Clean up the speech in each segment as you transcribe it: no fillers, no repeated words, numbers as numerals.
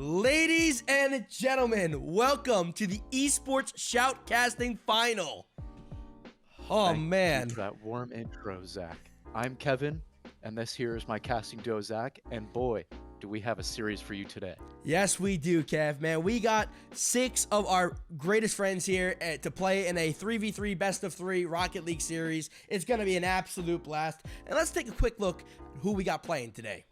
Ladies and gentlemen, welcome to the Esports Shoutcasting Final. Thank you for that warm intro, Zach. I'm Kevin, and this here is my casting duo, Zach, and boy, do we have a series for you today. Yes, we do, Kev, man. We got 6 of our greatest friends here to play in a 3v3 best of 3 Rocket League series. It's going to be an absolute blast. And let's take a quick look at who we got playing today.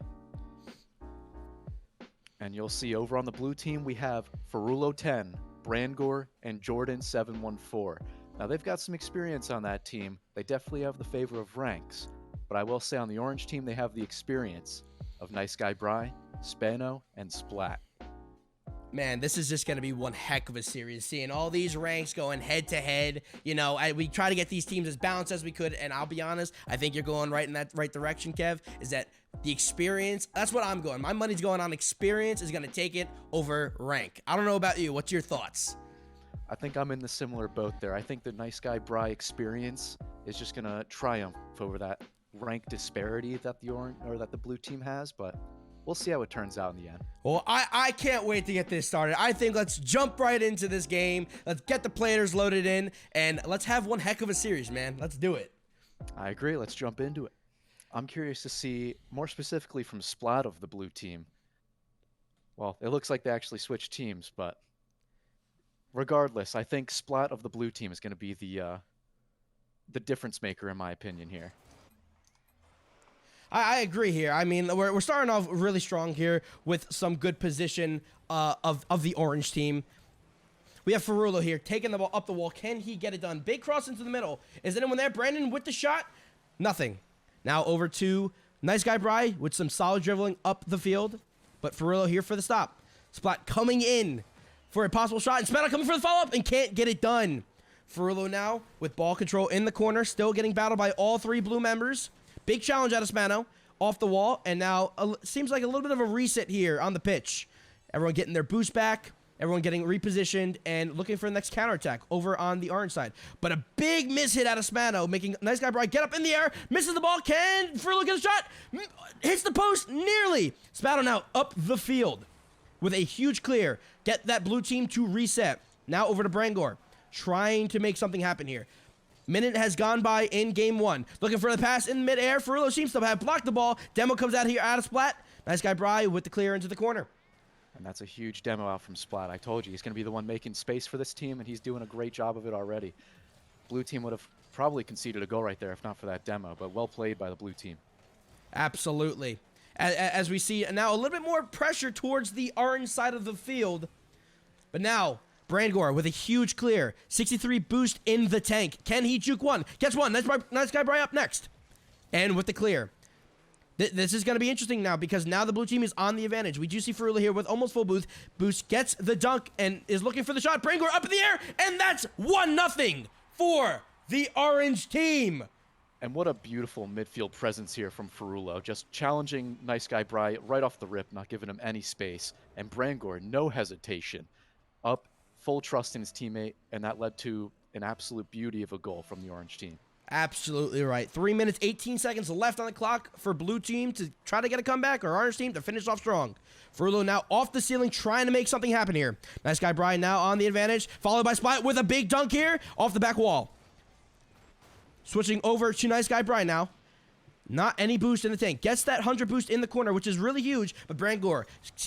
And you'll see over on the blue team, we have Farulo10, Brangor, and Jordan714. Now, they've got some experience on that team. They definitely have the favor of ranks. But I will say on the orange team, they have the experience of Nice Guy Bry, Spano, and Splat. Man, this is just going to be one heck of a series. Seeing all these ranks going head to head. You know, we try to get these teams as balanced as we could. And I'll be honest, I think you're going right in that right direction, Kev, is that the experience, that's what I'm going. My money's going on experience is going to take it over rank. I don't know about you. What's your thoughts? I think I'm in the similar boat there. I think the Nice Guy Bry experience is just going to triumph over that rank disparity that the blue team has, but we'll see how it turns out in the end. Well, I can't wait to get this started. I think let's jump right into this game. Let's get the players loaded in, and let's have one heck of a series, man. Let's do it. I agree. Let's jump into it. I'm curious to see, more specifically from Splat of the blue team. Well, it looks like they actually switched teams, but regardless, I think Splat of the blue team is going to be the difference maker in my opinion here. I agree here. I mean, we're starting off really strong here with some good position of the orange team. We have Farulo here taking the ball up the wall. Can he get it done? Big cross into the middle. Is anyone there? Brandon with the shot? Nothing. Now over to Nice Guy Bry with some solid dribbling up the field. But Farulo here for the stop. Splat coming in for a possible shot. And Spano coming for the follow-up and can't get it done. Farulo now with ball control in the corner. Still getting battled by all 3 blue members. Big challenge out of Spano. Off the wall. And now seems like a little bit of a reset here on the pitch. Everyone getting their boost back. Everyone getting repositioned and looking for the next counterattack over on the orange side. But a big miss hit out of Spano, making Nice Guy Bright get up in the air, misses the ball. Can Farulo get a shot? Hits the post, nearly. Spano now up the field with a huge clear. Get that blue team to reset. Now over to Brangor, trying to make something happen here. Minute has gone by in game 1. Looking for the pass in midair. Farulo seems to have blocked the ball. Demo comes out here out of Splat. Nice Guy Bright with the clear into the corner. And that's a huge demo out from Splat. I told you, he's going to be the one making space for this team, and he's doing a great job of it already. Blue team would have probably conceded a goal right there if not for that demo, but well played by the blue team. Absolutely. As we see now a little bit more pressure towards the orange side of the field. But now, Brangor with a huge clear. 63 boost in the tank. Can he juke one? Gets one. Nice Guy Bry up next. And with the clear. This is going to be interesting now because now the blue team is on the advantage. We do see Farulo here with almost full boost. Boost gets the dunk and is looking for the shot. Brangor up in the air, and that's 1-0 for the orange team. And what a beautiful midfield presence here from Farulo. Just challenging Nice Guy Bry right off the rip, not giving him any space. And Brangor, no hesitation, up, full trust in his teammate, and that led to an absolute beauty of a goal from the orange team. Absolutely right. 3 minutes, 18 seconds left on the clock for blue team to try to get a comeback, or orange team to finish off strong. Farulo now off the ceiling, trying to make something happen here. Nice Guy Brian now on the advantage, followed by Splat with a big dunk here off the back wall. Switching over to Nice Guy Brian now. Not any boost in the tank. Gets that 100 boost in the corner, which is really huge, but Brangor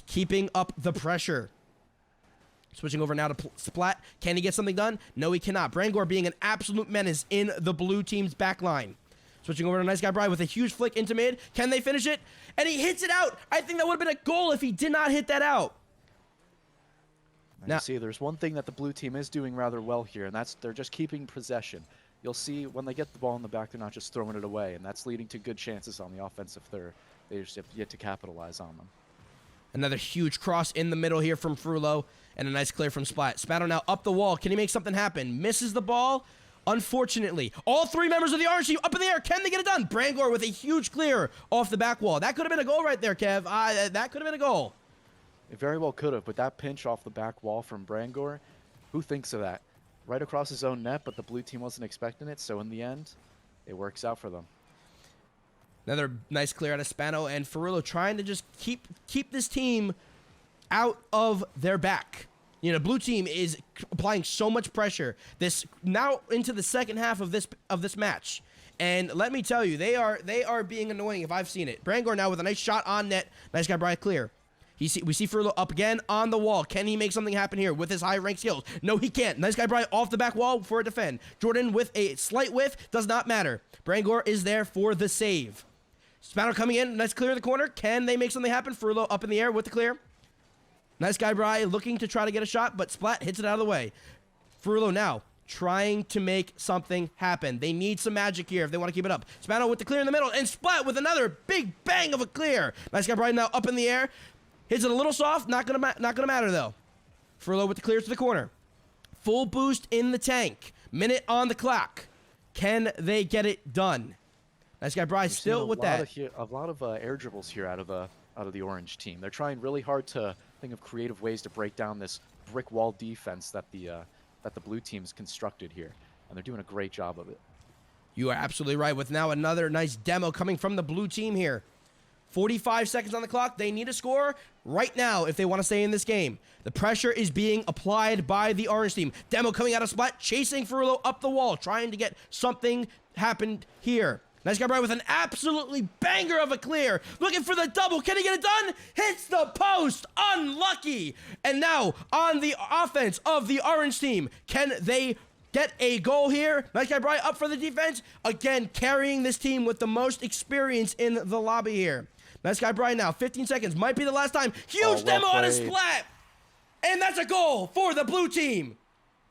keeping up the pressure. Switching over now to Splat. Can he get something done? No, he cannot. Brangor being an absolute menace in the blue team's back line. Switching over to Nice Guy Bry with a huge flick into mid. Can they finish it? And he hits it out. I think that would have been a goal if he did not hit that out. Now, you see, there's one thing that the blue team is doing rather well here, and that's they're just keeping possession. You'll see when they get the ball in the back, they're not just throwing it away, and that's leading to good chances on the offensive third. They just have yet to capitalize on them. Another huge cross in the middle here from Farulo. And a nice clear from Splat. Spano now up the wall. Can he make something happen? Misses the ball. Unfortunately. All 3 members of the orange team up in the air. Can they get it done? Brangor with a huge clear off the back wall. That could have been a goal right there, Kev. That could have been a goal. It very well could have, but that pinch off the back wall from Brangor, who thinks of that? Right across his own net, but the blue team wasn't expecting it, so in the end, it works out for them. Another nice clear out of Spano, and Farulo trying to just keep this team out of their back. You know, blue team is applying so much pressure this now into the second half of this match. And let me tell you, they are being annoying if I've seen it. Brangor now with a nice shot on net. Nice guy, Brian, clear. We see Furlow up again on the wall. Can he make something happen here with his high rank skills? No, he can't. Nice guy, Brian, off the back wall for a defend. Jordan with a slight whiff. Does not matter. Brangor is there for the save. Spano coming in. Nice clear in the corner. Can they make something happen? Furlow up in the air with the clear. Nice guy, Brian, looking to try to get a shot, but Splat hits it out of the way. Furlow now trying to make something happen. They need some magic here if they want to keep it up. Spano with the clear in the middle, and Splat with another big bang of a clear. Nice guy, Brian, now up in the air. Hits it a little soft. Not gonna matter, though. Furlow with the clear to the corner. Full boost in the tank. Minute on the clock. Can they get it done? Nice guy, Brian, still with that. A lot of air dribbles here out of the orange team. They're trying really hard to think of creative ways to break down this brick wall defense that the blue team's constructed here, and they're doing a great job of it. You are absolutely right. With now another nice demo coming from the blue team here. 45 seconds on the clock. They need a score right now if they want to stay in this game. The pressure is being applied by the orange team. Demo coming out of Splat, chasing Furlow up the wall, trying to get something happened here. Nice guy, Brian, with an absolutely banger of a clear. Looking for the double. Can he get it done? Hits the post. Unlucky. And now on the offense of the orange team. Can they get a goal here? Nice guy, Brian, up for the defense. Again, carrying this team with the most experience in the lobby here. Nice guy, Brian, now. 15 seconds. Might be the last time. Huge demo on a Splat. And that's a goal for the blue team.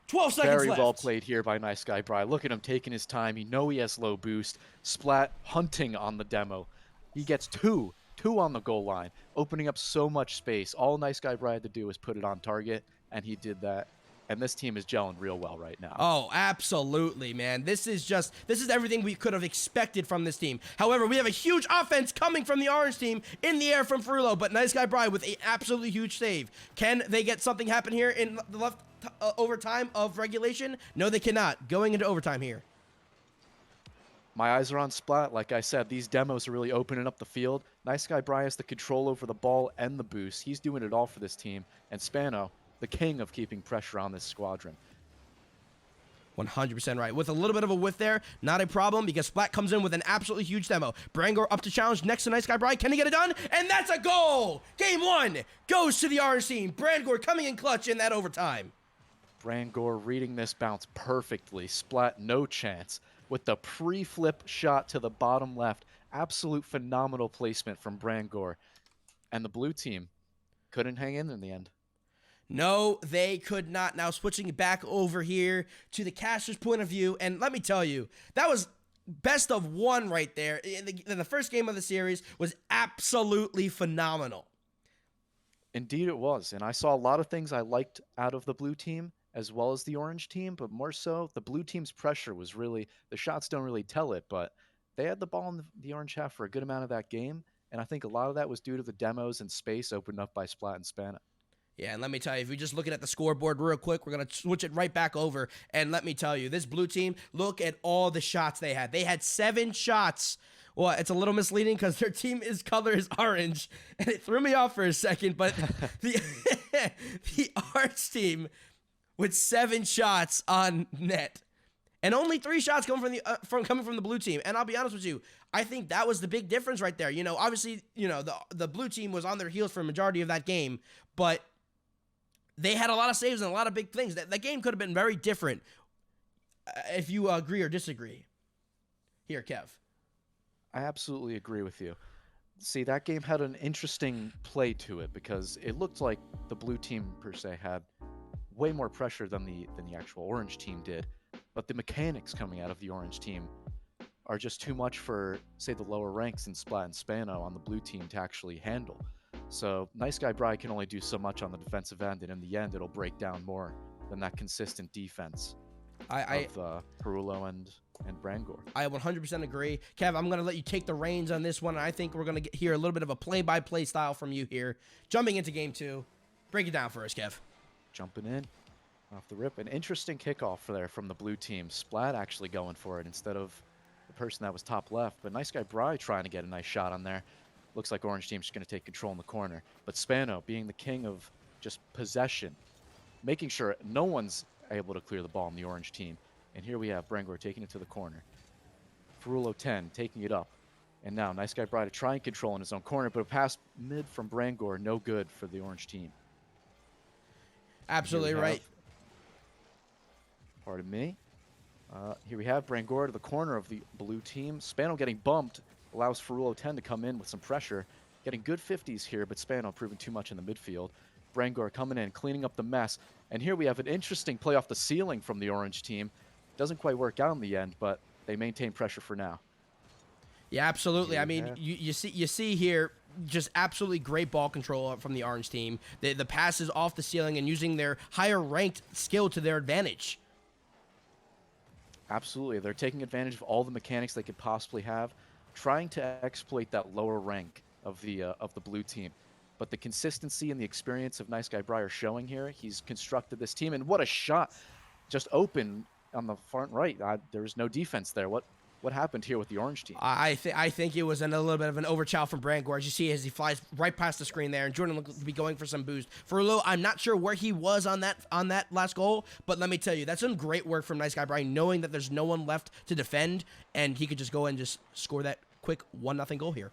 12 seconds left. Very well played here by Nice Guy Bry. Look at him taking his time. You know he has low boost. Splat hunting on the demo. He gets two on the goal line, opening up so much space. All Nice Guy Bry had to do was put it on target, and he did that. And this team is gelling real well right now. Oh, absolutely, man. This is everything we could have expected from this team. However, we have a huge offense coming from the orange team in the air from Furlow, but Nice Guy Bry with an absolutely huge save. Can they get something happen here in the left overtime of regulation? No, they cannot. Going into overtime here. My eyes are on Splat. Like I said, these demos are really opening up the field. Nice Guy Bry has the control over the ball and the boost. He's doing it all for this team. And Spano, the king of keeping pressure on this squadron. 100% right. With a little bit of a whiff there, not a problem because Splat comes in with an absolutely huge demo. Brangor up to challenge next to Nice Guy Bry. Can he get it done? And that's a goal! Game 1 goes to the orange team. Brangor coming in clutch in that overtime. Brangor reading this bounce perfectly. Splat, no chance. With the pre-flip shot to the bottom left. Absolute phenomenal placement from Brangor. And the blue team couldn't hang in the end. No, they could not. Now switching back over here to the caster's point of view. And let me tell you, that was best of one right there. In the first game of the series was absolutely phenomenal. Indeed it was. And I saw a lot of things I liked out of the blue team as well as the orange team, but more so the blue team's pressure was really, the shots don't really tell it, but they had the ball in the orange half for a good amount of that game. And I think a lot of that was due to the demos and space opened up by Splat and Spana. Yeah, and let me tell you, if we just looking at the scoreboard real quick, we're going to switch it right back over. And let me tell you, this blue team, look at all the shots they had. They had 7 shots. Well, it's a little misleading because their team's color is orange. And it threw me off for a second. But the orange team with 7 shots on net. And only 3 shots coming from the blue team. And I'll be honest with you, I think that was the big difference right there. You know, obviously, you know, the blue team was on their heels for a majority of that game. But they had a lot of saves and a lot of big things. That game could have been very different if you agree or disagree. Here, Kev. I absolutely agree with you. See, that game had an interesting play to it because it looked like the blue team, per se, had way more pressure than the actual orange team did. But the mechanics coming out of the orange team are just too much for, say, the lower ranks in Splat and Spano on the blue team to actually handle. So Nice Guy Bry can only do so much on the defensive end, and in the end, it'll break down more than that consistent defense of Perulo and Brangor. I 100% agree. Kev, I'm going to let you take the reins on this one, and I think we're going to hear a little bit of a play-by-play style from you here. Jumping into Game 2. Break it down for us, Kev. Jumping in off the rip. An interesting kickoff there from the blue team. Splat actually going for it instead of the person that was top left. But Nice Guy Bry trying to get a nice shot on there. Looks like Orange Team's just going to take control in the corner. But Spano, being the king of just possession, making sure no one's able to clear the ball in the Orange Team. And here we have Brangor taking it to the corner. Ferrulo 10 taking it up. And now Nice Guy Bry to try and control in his own corner, but a pass mid from Brangor, no good for the Orange Team. Absolutely right. Pardon me. Here we have Brangor to the corner of the blue team. Spano getting bumped allows Ferrulo 10 to come in with some pressure. Getting good 50s here, but Spano proving too much in the midfield. Brangor coming in, cleaning up the mess. And here we have an interesting play off the ceiling from the Orange Team. Doesn't quite work out in the end, but they maintain pressure for now. Yeah, absolutely. I mean, you see here just absolutely great ball control from the Orange Team. The passes off the ceiling and using their higher ranked skill to their advantage. Absolutely. They're taking advantage of all the mechanics they could possibly have, trying to exploit that lower rank of the blue team. But the consistency and the experience of Nice Guy Bry are showing here. He's constructed this team, and what a shot. Just open on the front right. There was no defense there. What happened here with the Orange Team? I think it was a little bit of an overchow from Brangor, as you see as he flies right past the screen there, and Jordan looks to be going for some boost. Ferrulo, I'm not sure where he was on that last goal, but let me tell you, that's some great work from Nice Guy Bry, knowing that there's no one left to defend, and he could just go and just score that quick 1-0 goal here.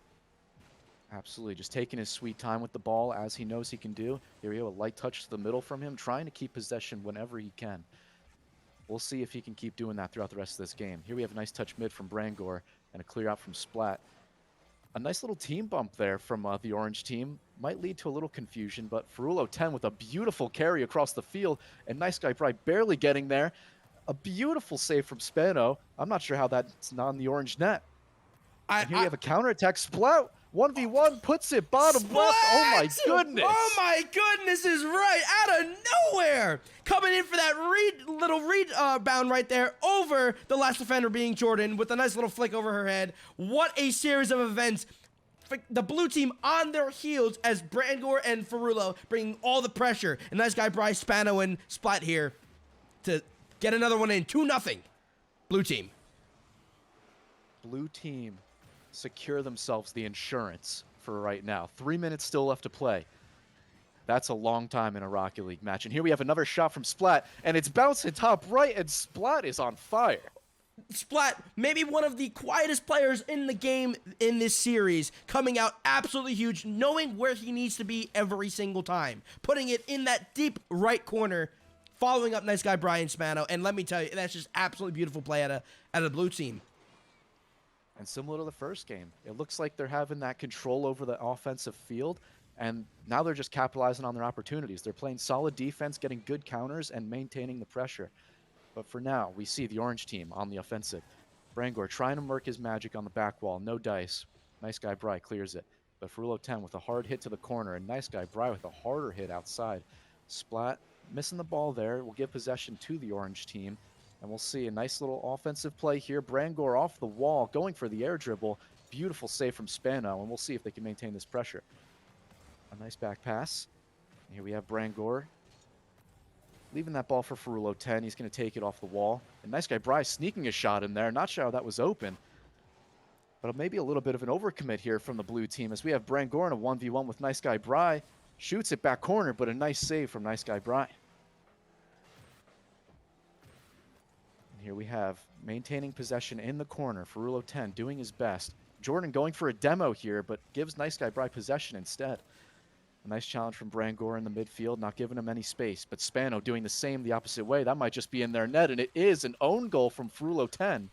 Absolutely, just taking his sweet time with the ball as he knows he can do. Here we have a light touch to the middle from him, trying to keep possession whenever he can. We'll see if he can keep doing that throughout the rest of this game. Here we have a nice touch mid from Brangor and a clear out from Splat. A nice little team bump there from the Orange Team. Might lead to a little confusion, but Ferrulo 10 with a beautiful carry across the field, and Nice Guy Bry barely getting there. A beautiful save from Spano. I'm not sure how that's not in the orange net. And here we have a counterattack. Splat 1v1 puts it bottom left. Oh my goodness. Oh my goodness is right out of nowhere. Coming in for that little rebound right there over the last defender being Jordan with a nice little flick over her head. What a series of events. The blue team on their heels as Brangor and Ferrulo bringing all the pressure. And Nice Guy Bry, Spano, and Splat here to get another one in. 2-0. Blue team. Blue team secure themselves the insurance for right now. 3 minutes still left to play. That's a long time in a Rocket League match. And here we have another shot from Splat, and it's bouncing top right, and Splat is on fire. Splat, maybe one of the quietest players in the game in this series, coming out absolutely huge, knowing where he needs to be every single time, putting it in that deep right corner, following up Nice Guy Brian Spano, and let me tell you, that's just absolutely beautiful play out of the blue team. And similar to the first game, it looks like they're having that control over the offensive field, and now they're just capitalizing on their opportunities. They're playing solid defense, getting good counters, and maintaining the pressure. But for now, we see the Orange Team on the offensive. Brangor trying to work his magic on the back wall. No dice. Nice Guy Bry clears it. But Ferrulo 10 with a hard hit to the corner, and Nice Guy Bry with a harder hit outside. Splat missing the ball there. Will give possession to the Orange Team. And we'll see a nice little offensive play here. Brangor off the wall, going for the air dribble. Beautiful save from Spano, and we'll see if they can maintain this pressure. A nice back pass. And here we have Brangor leaving that ball for Ferrulo 10. He's going to take it off the wall. And Nice Guy Bry sneaking a shot in there. Not sure how that was open. But maybe a little bit of an overcommit here from the blue team as we have Brangor in a 1v1 with Nice Guy Bry. Shoots it back corner, but a nice save from Nice Guy Bry. Here we have maintaining possession in the corner. Ferrulo 10 doing his best. Jordan going for a demo here, but gives Nice Guy Bry possession instead. A nice challenge from Brangor in the midfield, not giving him any space. But Spano doing the same the opposite way. That might just be in their net, and it is an own goal from Ferrulo 10.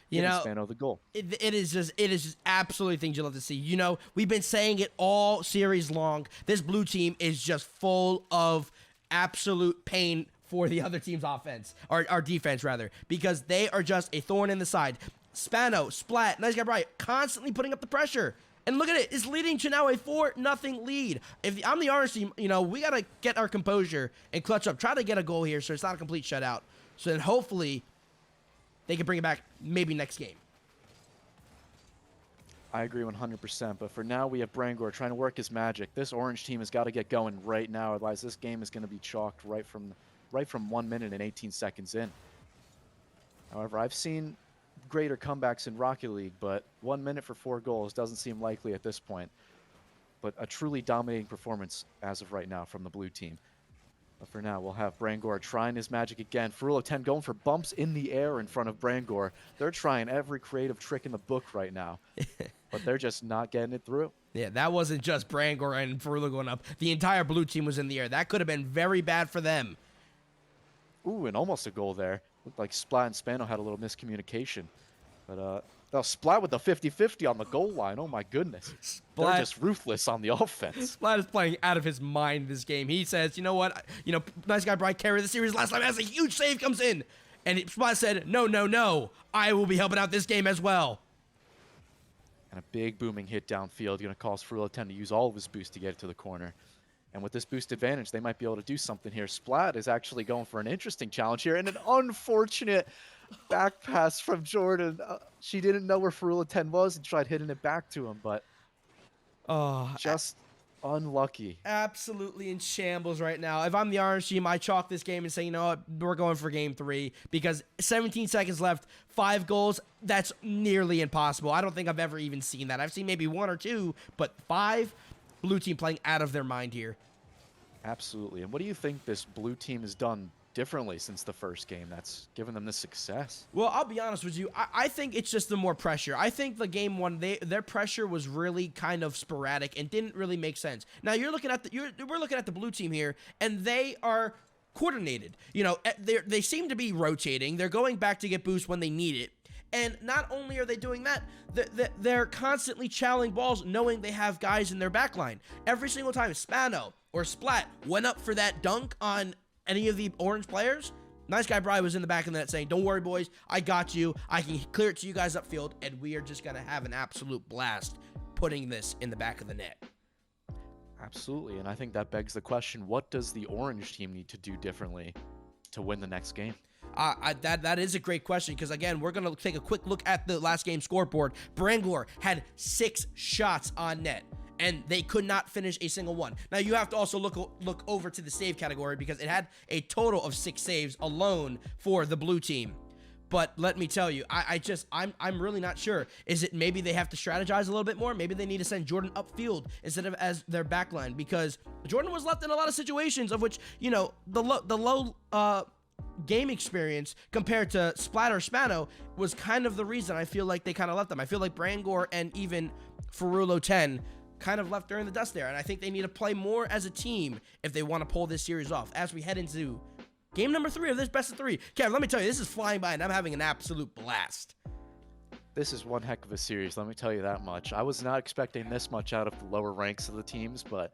You know, Spano the goal. It is just absolutely things you love to see. You know, we've been saying it all series long. This blue team is just full of absolute pain for the other team's offense, or our defense rather, because they are just a thorn in the side. Spano, Splat, Nice Guy Bry, constantly putting up the pressure. And look at it, it's leading to now a 4-0 lead. If I'm the Orange team, you know, we got to get our composure and clutch up. Try to get a goal here so it's not a complete shutout. So then hopefully they can bring it back maybe next game. I agree 100%, but for now we have Brangor trying to work his magic. This Orange team has got to get going right now, otherwise this game is going to be chalked right from 1 minute and 18 seconds in. However, I've seen greater comebacks in Rocket League, but 1 minute for 4 goals doesn't seem likely at this point. But a truly dominating performance as of right now from the blue team. But for now, we'll have Brangor trying his magic again. Ferrulo 10 going for bumps in the air in front of Brangor. They're trying every creative trick in the book right now, but they're just not getting it through. Yeah, that wasn't just Brangor and Ferrulo going up. The entire blue team was in the air. That could have been very bad for them. Ooh, and almost a goal there. Looked like Splat and Spano had a little miscommunication. But Splat with the 50-50 on the goal line. Oh my goodness. They're just ruthless on the offense. Splat is playing out of his mind this game. He says, you know what? Nice Guy Bright carried the series last time as a huge save comes in. And Splat said, no. I will be helping out this game as well. And a big booming hit downfield. Going to cause Ferrulo 10 to use all of his boost to get it to the corner. And with this boost advantage, they might be able to do something here. Splat is actually going for an interesting challenge here. And an unfortunate back pass from Jordan. She didn't know where Ferrulo 10 was and tried hitting it back to him, but just unlucky. Absolutely in shambles right now. If I'm the orange team, I chalk this game and say, you know what, we're going for game 3 because 17 seconds left, 5 goals, that's nearly impossible. I don't think I've ever even seen that. I've seen maybe 1 or 2, but 5, blue team playing out of their mind here. Absolutely. And what do you think this blue team has done differently since the first game that's given them this success? Well, I'll be honest with you. I think it's just the more pressure. I think the game one, their pressure was really kind of sporadic and didn't really make sense. Now we're looking at the blue team here, and they are coordinated. They seem to be rotating. They're going back to get boost when they need it. And not only are they doing that, they're constantly challenging balls knowing they have guys in their back line. Every single time Spano or Splat went up for that dunk on any of the orange players, Nice Guy Bry was in the back of the net saying, don't worry, boys, I got you. I can clear it to you guys upfield, and we are just going to have an absolute blast putting this in the back of the net. Absolutely, and I think that begs the question, what does the orange team need to do differently to win the next game? That is a great question because, again, we're going to take a quick look at the last game scoreboard. Brangor had 6 shots on net, and they could not finish a single one. Now, you have to also look over to the save category because it had a total of 6 saves alone for the blue team. But let me tell you, I'm really not sure. Is it maybe they have to strategize a little bit more? Maybe they need to send Jordan upfield instead of as their backline because Jordan was left in a lot of situations of which, the low game experience compared to Splat or Spano was kind of the reason I feel like they kind of left them. I feel like Brangor and even Ferrulo 10 kind of left during the dust there, and I think they need to play more as a team if they want to pull this series off as we head into game number 3 of this best of 3. Kev, let me tell you, this is flying by, and I'm having an absolute blast. This is one heck of a series, let me tell you that much. I was not expecting this much out of the lower ranks of the teams, but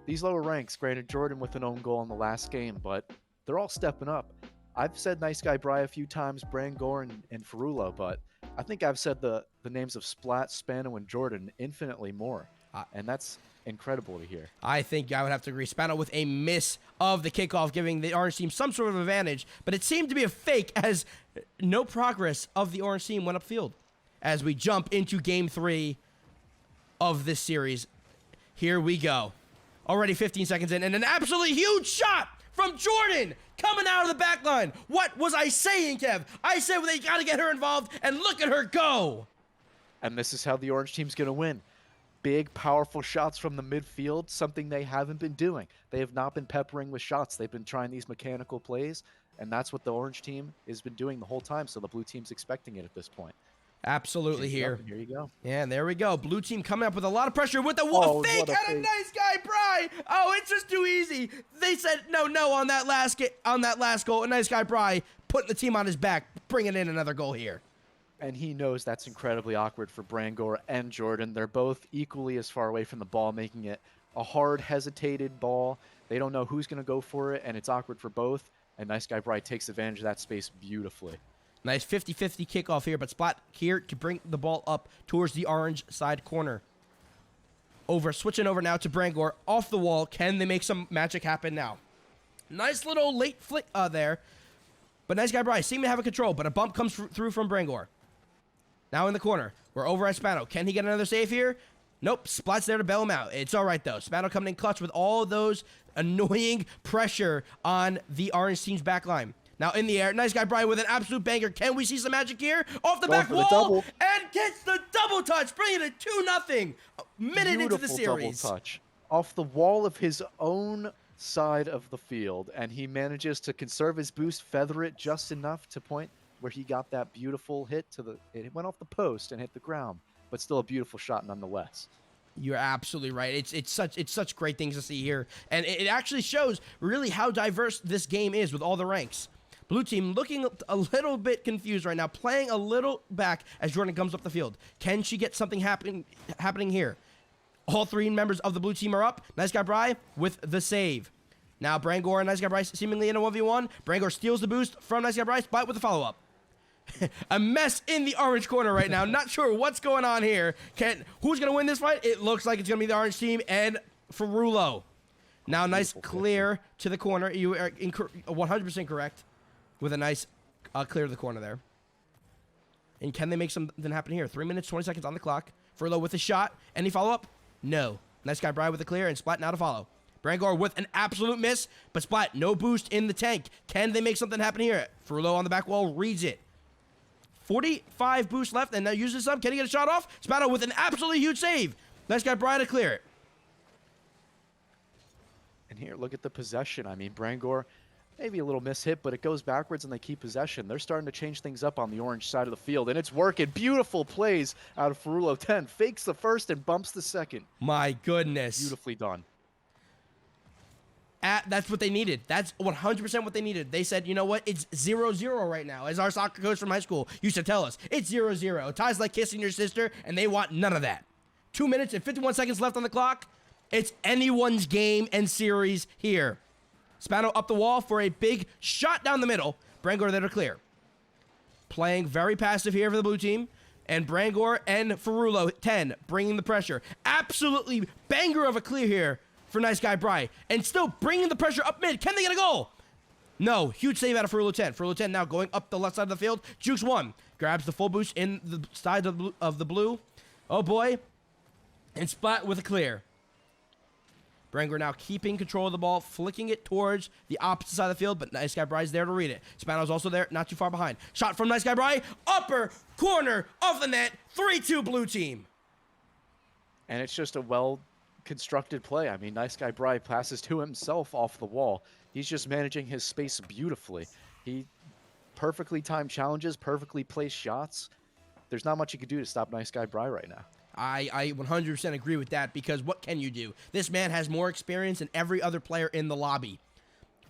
these lower ranks, granted Jordan with an own goal in the last game, but they're all stepping up. I've said Nice Guy Bry a few times, Brangor and Ferrulo, but I think I've said the names of Splat, Spano, and Jordan infinitely more, and that's incredible to hear. I think I would have to agree. Spano with a miss of the kickoff, giving the orange team some sort of advantage, but it seemed to be a fake as no progress of the orange team went upfield. As we jump into game 3 of this series, here we go. Already 15 seconds in, and an absolutely huge shot from Jordan coming out of the back line. What was I saying, Kev? I said they got to get her involved, and look at her go. And this is how the orange team's going to win. Big, powerful shots from the midfield, something they haven't been doing. They have not been peppering with shots. They've been trying these mechanical plays, and that's what the orange team has been doing the whole time, so the blue team's expecting it at this point. Absolutely here. Here you go. Yeah, and there we go. Blue team coming up with a lot of pressure with the fake and a Nice Guy Bry. Oh, it's just too easy. They said no on that last goal. A Nice Guy Bry putting the team on his back, bringing in another goal here. And he knows that's incredibly awkward for Brangor and Jordan. They're both equally as far away from the ball, making it a hard, hesitated ball. They don't know who's going to go for it, and it's awkward for both. And Nice Guy Bry takes advantage of that space beautifully. Nice 50-50 kickoff here, but Splat here to bring the ball up towards the orange side corner. Switching over now to Brangor. Off the wall. Can they make some magic happen now? Nice little late flick there. But Nice Guy Bryce seem to have a control, but a bump comes through from Brangor. Now in the corner. We're over at Spano. Can he get another save here? Nope. Splat's there to bail him out. It's all right, though. Spano coming in clutch with all those annoying pressure on the orange team's back line. Now in the air, nice guy Brian with an absolute banger. Can we see some magic here? Off the Going back for the wall, double. and gets the double touch, bringing it 2-0. A minute into the Beautiful series. double touch off the wall of his own side of the field, and he manages to conserve his boost, feather it just enough to point where he got that beautiful hit to the. It went off the post and hit the ground, but still a beautiful shot nonetheless. You're absolutely right. It's such great things to see here, and it actually shows really how diverse this game is with all the ranks. Blue team looking a little bit confused right now, playing a little back as Jordan comes up the field. Can she get something happening here? All three members of the blue team are up. Nice guy Bry with the save. Now Brangor and Nice Guy Bryce seemingly in a 1v1. Brangor steals the boost from Nice Guy Bryce, but with the follow-up. A mess in the orange corner right now. Not sure what's going on here. Who's going to win this fight? It looks like it's going to be the orange team and Ferrulo. Now nice clear to the corner. You are 100% correct with a nice clear to the corner there. And can they make something happen here? 3 minutes, 20 seconds on the clock. Ferrulo with a shot. Any follow-up? No. Nice guy Brian with a clear and Splat now to follow. Brangor with an absolute miss, but Splat, no boost in the tank. Can they make something happen here? Ferrulo on the back wall reads it. 45 boost left, and now uses some. Can he get a shot off? Spano with an absolutely huge save. Nice guy Brian to clear it. And here, look at the possession. I mean, Brangor, maybe a little mishit, but it goes backwards and they keep possession. They're starting to change things up on the orange side of the field, and it's working. Beautiful plays out of Ferrulo 10. Fakes the first and bumps the second. My goodness. Beautifully done. That's what they needed. That's 100% what they needed. They said, you know what? It's 0-0 right now. As our soccer coach from high school used to tell us, it's 0-0. Ties like kissing your sister, and they want none of that. 2 minutes and 51 seconds left on the clock. It's anyone's game and series here. Spano up the wall for a big shot down the middle. Brangor there to clear. Playing very passive here for the blue team. And Brangor and Ferrulo 10 bringing the pressure. Absolutely banger of a clear here for nice guy Bry, and still bringing the pressure up mid. Can they get a goal? No. Huge save out of Ferrulo 10. Ferrulo 10 now going up the left side of the field. Jukes one. Grabs the full boost in the side of the blue. Oh boy. And Splat with a clear. Brangor now keeping control of the ball, flicking it towards the opposite side of the field, but nice guy Bry's there to read it. Spano's also there, not too far behind. Shot from nice guy Bry. Upper corner of the net. 3-2 blue team. And it's just a well-constructed play. I mean, nice guy Bry passes to himself off the wall. He's just managing his space beautifully. He perfectly timed challenges, perfectly placed shots. There's not much you can do to stop nice guy Bry right now. I 100% agree with that, because what can you do? This man has more experience than every other player in the lobby.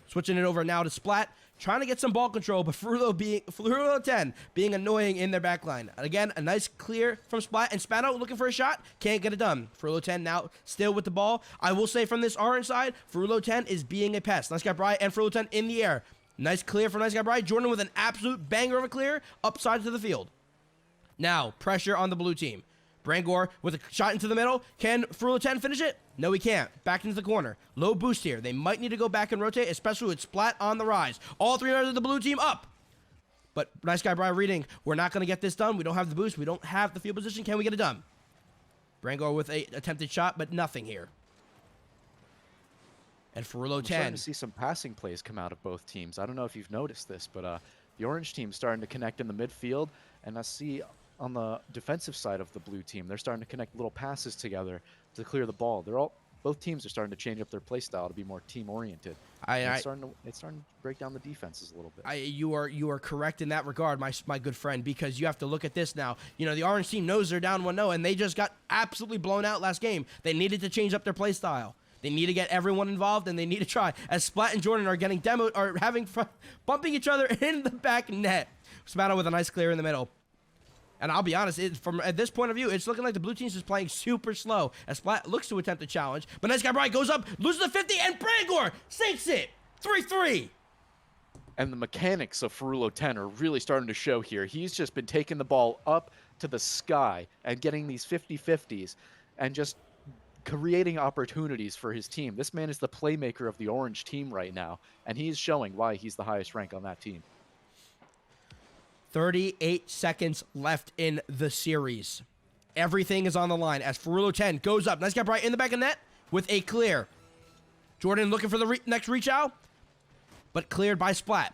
Switching it over now to Splat, trying to get some ball control, but Ferrulo 10 being annoying in their backline. Again, a nice clear from Splat, and Spano looking for a shot, can't get it done. Ferrulo 10 now still with the ball. I will say from this orange side, Ferrulo 10 is being a pest. Nice guy Bry and Ferrulo 10 in the air. Nice clear from nice guy Bry. Jordan with an absolute banger of a clear, upside to the field. Now, pressure on the blue team. Brangor with a shot into the middle. Can Ferrulo 10 finish it? No, he can't. Back into the corner. Low boost here. They might need to go back and rotate, especially with Splat on the rise. All three members of the blue team up. But nice guy Brian reading, we're not going to get this done. We don't have the boost. We don't have the field position. Can we get it done? Brangor with a attempted shot, but nothing here. And Ferrulo 10. Starting to see some passing plays come out of both teams. I don't know if you've noticed this, but the orange team's starting to connect in the midfield, and I see on the defensive side of the blue team, they're starting to connect little passes together to clear the ball. Both teams are starting to change up their play style to be more team oriented. It's starting to break down the defenses a little bit. You are correct in that regard, my good friend, because you have to look at this now. You know, the orange team knows they're down 1-0, and they just got absolutely blown out last game. They needed to change up their play style. They need to get everyone involved, and they need to try. As Splat and Jordan are getting demoed, are bumping each other in the back net. Spano with a nice clear in the middle. And I'll be honest, from at this point of view, it's looking like the blue team's just playing super slow as Splat looks to attempt a challenge. But nice guy Brian goes up, loses the 50, and Brangor sinks it. 3-3. And the mechanics of Ferrulo 10 are really starting to show here. He's just been taking the ball up to the sky and getting these 50-50s and just creating opportunities for his team. This man is the playmaker of the orange team right now, and he's showing why he's the highest rank on that team. 38 seconds left in the series. Everything is on the line as Ferrulo 10 goes up. Nice guy Bright in the back of net with a clear. Jordan looking for the next reach out, but cleared by Splat.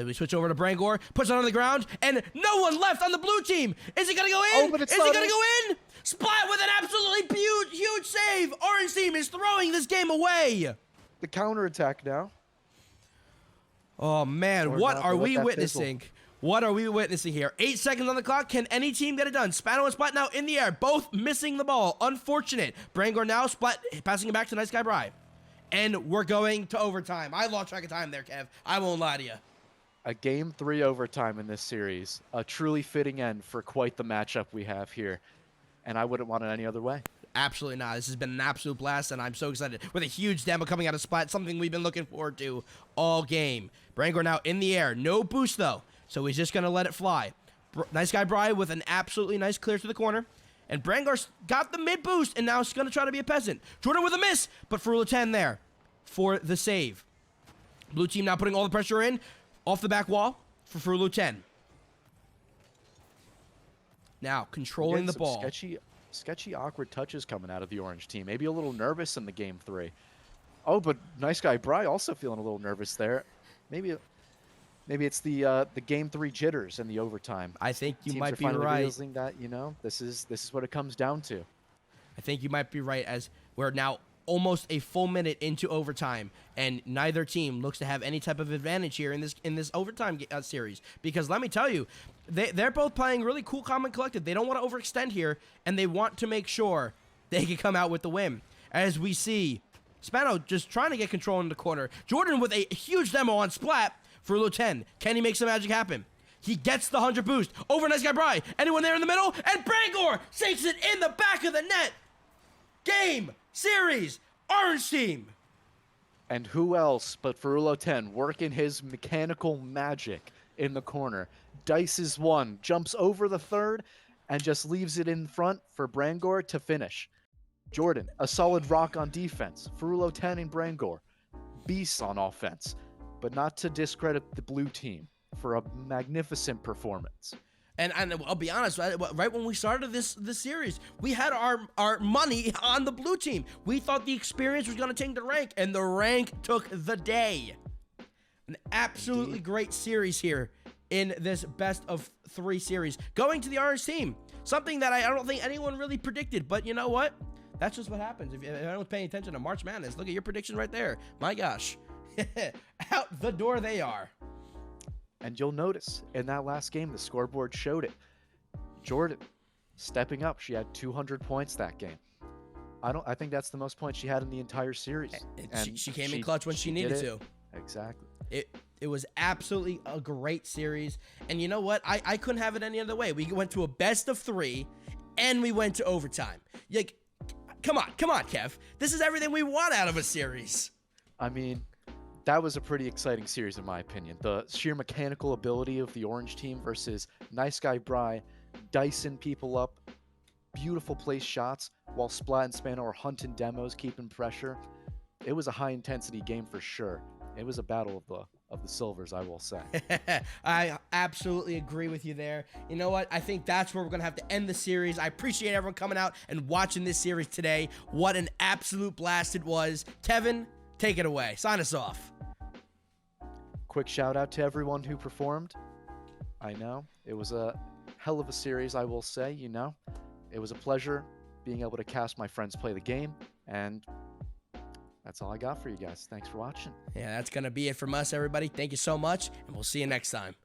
As we switch over to Brangor, puts it on the ground, and no one left on the blue team. Is he going to go in? Oh, but it's Is he not going to in. go in? Splat with an absolutely huge save. Orange team is throwing this game away. The counterattack now. Oh, man, Or what not, are they let we that witnessing? fizzle. What are we witnessing here? 8 seconds on the clock. Can any team get it done? Spano and Splat now in the air, both missing the ball. Unfortunate. Brangor now, Splat passing it back to Nice Guy Bry. And we're going to overtime. I lost track of time there, Kev. I won't lie to you. A Game 3 overtime in this series. A truly fitting end for quite the matchup we have here. And I wouldn't want it any other way. Absolutely not. This has been an absolute blast, and I'm so excited. With a huge demo coming out of Splat, something we've been looking forward to all game. Brangor now in the air. No boost, though, so he's just going to let it fly. Nice Guy Bry with an absolutely nice clear to the corner. And Brangor's got the mid boost, and now he's going to try to be a peasant. Jordan with a miss, but Ferula 10 there for the save. Blue team now putting all the pressure in off the back wall for Ferula 10. Now controlling the ball. Sketchy, awkward touches coming out of the orange team. Maybe a little nervous in the Game 3. Oh, but Nice Guy Bry also feeling a little nervous there. Maybe it's the Game 3 jitters in the overtime. I think you Teams might are be finally right. realizing that, this is what it comes down to. I think you might be right, as we're now almost a full minute into overtime, and neither team looks to have any type of advantage here in this overtime series. Because let me tell you, they're both playing really cool, calm, and collected. They don't want to overextend here, and they want to make sure they can come out with the win. As we see Spano just trying to get control in the corner. Jordan with a huge demo on Splat for Ferula 10. Can he make some magic happen? He gets the 100 boost over Nice Guy Bry. Anyone there in the middle? And Brangor sinks it in the back of the net. Game, series, orange team. And who else but Ferula 10 working his mechanical magic in the corner. Dices one, jumps over the third, and just leaves it in front for Brangor to finish. Jordan, a solid rock on defense. Ferula 10 and Brangor, beasts on offense. But not to discredit the blue team for a magnificent performance. And I'll be honest, right when we started this series, we had our money on the blue team. We thought the experience was going to take the rank, and the rank took the day. An absolutely great series here in this best of 3 series. Going to the orange team, something that I don't think anyone really predicted, but you know what? That's just what happens if anyone's paying attention to March Madness. Look at your prediction right there. My gosh. Out the door they are. And you'll notice in that last game, the scoreboard showed it. Jordan stepping up. She had 200 points that game. I think that's the most points she had in the entire series. And she came in clutch when she needed to. Exactly. It was absolutely a great series. And you know what? I couldn't have it any other way. We went to a best of 3, and we went to overtime. Like, come on, Kev. This is everything we want out of a series. I mean, that was a pretty exciting series in my opinion. The sheer mechanical ability of the orange team versus Nice Guy Bry, dicing people up, beautiful place shots, while Splat and Spano are hunting demos, keeping pressure. It was a high-intensity game for sure. It was a battle of the silvers, I will say. I absolutely agree with you there. You know what? I think that's where we're going to have to end the series. I appreciate everyone coming out and watching this series today. What an absolute blast it was. Kevin, take it away. Sign us off. Quick shout out to everyone who performed. I know it was a hell of a series, I will say. It was a pleasure being able to cast my friends play the game, and that's all I got for you guys. Thanks for watching. Yeah, that's going to be it from us, everybody. Thank you so much, and we'll see you next time.